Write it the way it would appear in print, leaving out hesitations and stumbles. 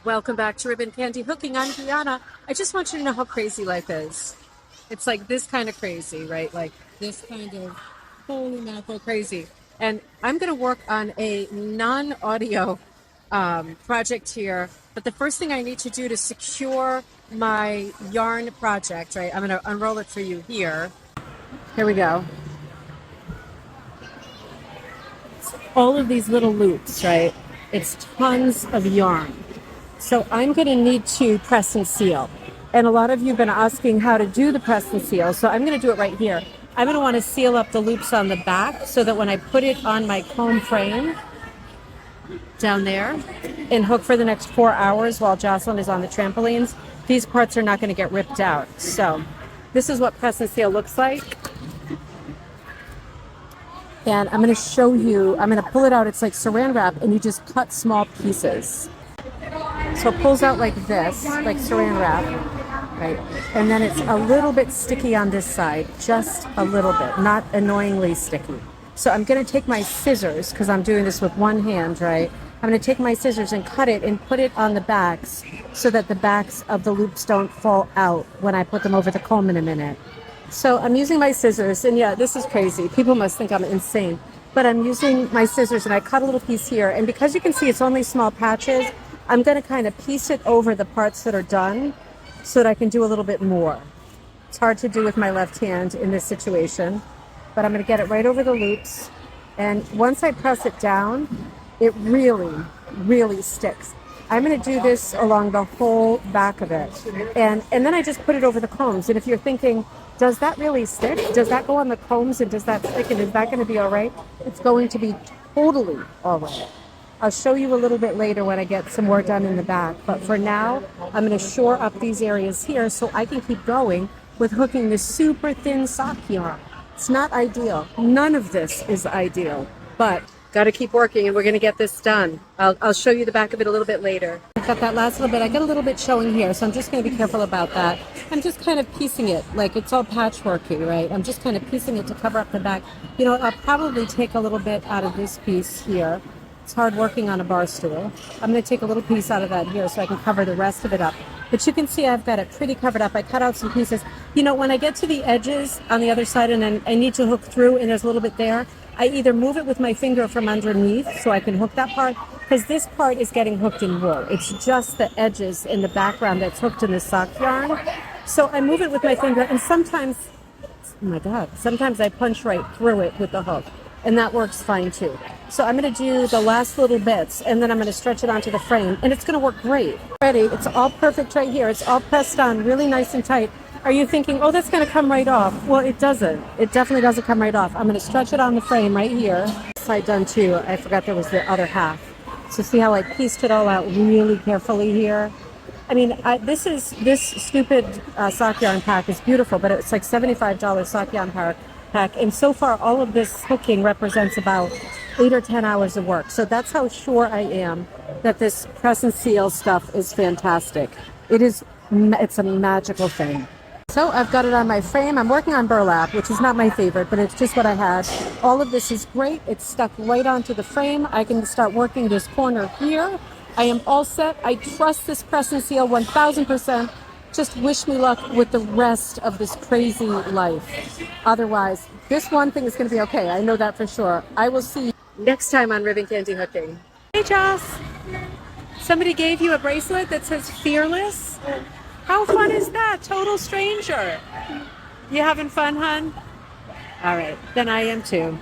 Welcome back to Ribbon Candy Hooking. I'm Deanna. I just want you to know how crazy life is. It's like this kind of crazy, right? Like this kind of holy mackerel crazy. And I'm going to work on a non-audio project here. But the first thing I need to do to secure my yarn project, right? I'm going to unroll it for you here. Here we go. All of these little loops, right? It's tons of yarn. So I'm going to need to press and seal. And a lot of you have been asking how to do the press and seal. So I'm going to do it right here. I'm going to want to seal up the loops on the back so that when I put it on my comb frame down there and hook for the next 4 hours while Jocelyn is on the trampolines, these parts are not going to get ripped out. So this is what press and seal looks like. And I'm going to show you, I'm going to pull it out. It's like saran wrap, and you just cut small pieces. So it pulls out like this, like saran wrap, right? And then it's a little bit sticky on this side, just a little bit, not annoyingly sticky. So I'm going to take my scissors, because I'm doing this with one hand, right? I'm going to take my scissors and cut it and put it on the backs so that the backs of the loops don't fall out when I put them over the comb in a minute. So I'm using my scissors, and yeah, this is crazy. People must think I'm insane. But I'm using my scissors, and I cut a little piece here. And because you can see it's only small patches, I'm going to kind of piece it over the parts that are done so that I can do a little bit more. It's hard to do with my left hand in this situation, but I'm going to get it right over the loops. And once I press it down, it really, really sticks. I'm going to do this along the whole back of it. And then I just put it over the combs. And if you're thinking, does that really stick? Does that go on the combs, and does that stick, and is that going to be all right? It's going to be totally all right. I'll show you a little bit later when I get some more done in the back. But for now, I'm going to shore up these areas here so I can keep going with hooking this super thin sock yarn. It's not ideal. None of this is ideal, but got to keep working, and we're going to get this done. I'll show you the back of it a little bit later. I've got that last little bit. I got a little bit showing here, so I'm just going to be careful about that. I'm just kind of piecing it, like it's all patchworky, right? I'm just kind of piecing it to cover up the back. You know, I'll probably take a little bit out of this piece here. It's hard working on a bar stool. I'm going to take a little piece out of that here so I can cover the rest of it up. But you can see I've got it pretty covered up. I cut out some pieces. You know, when I get to the edges on the other side and then I need to hook through and there's a little bit there, I either move it with my finger from underneath so I can hook that part, because this part is getting hooked in wool. It's just the edges in the background that's hooked in the sock yarn. So I move it with my finger, and sometimes, oh my God, sometimes I punch right through it with the hook, and that works fine too. So I'm going to do the last little bits, and then I'm going to stretch it onto the frame, and it's going to work great. Ready? It's all perfect right here. It's all pressed on really nice and tight. Are you thinking, oh, that's going to come right off? Well, it doesn't. It definitely doesn't come right off. I'm going to stretch it on the frame right here. Side done too. I forgot there was the other half. So see how I pieced it all out really carefully here? I mean, this stupid sock yarn pack is beautiful, but it's like $75 sock yarn pack. And so far, all of this hooking represents about 8 or 10 hours of work. So that's how sure I am that this press and seal stuff is fantastic. It's a magical thing. So I've got it on my frame. I'm working on burlap, which is not my favorite, but it's just what I had. All of this is great. It's stuck right onto the frame. I can start working this corner here. I am all set. I trust this press and seal 1000%. Just wish me luck with the rest of this crazy life. Otherwise, this one thing is going to be okay. I know that for sure. I will see you next time on Ribbon Candy Hooking. Hey, Joss. Somebody gave you a bracelet that says Fearless? How fun is that? Total stranger. You having fun, hon? All right, then I am too.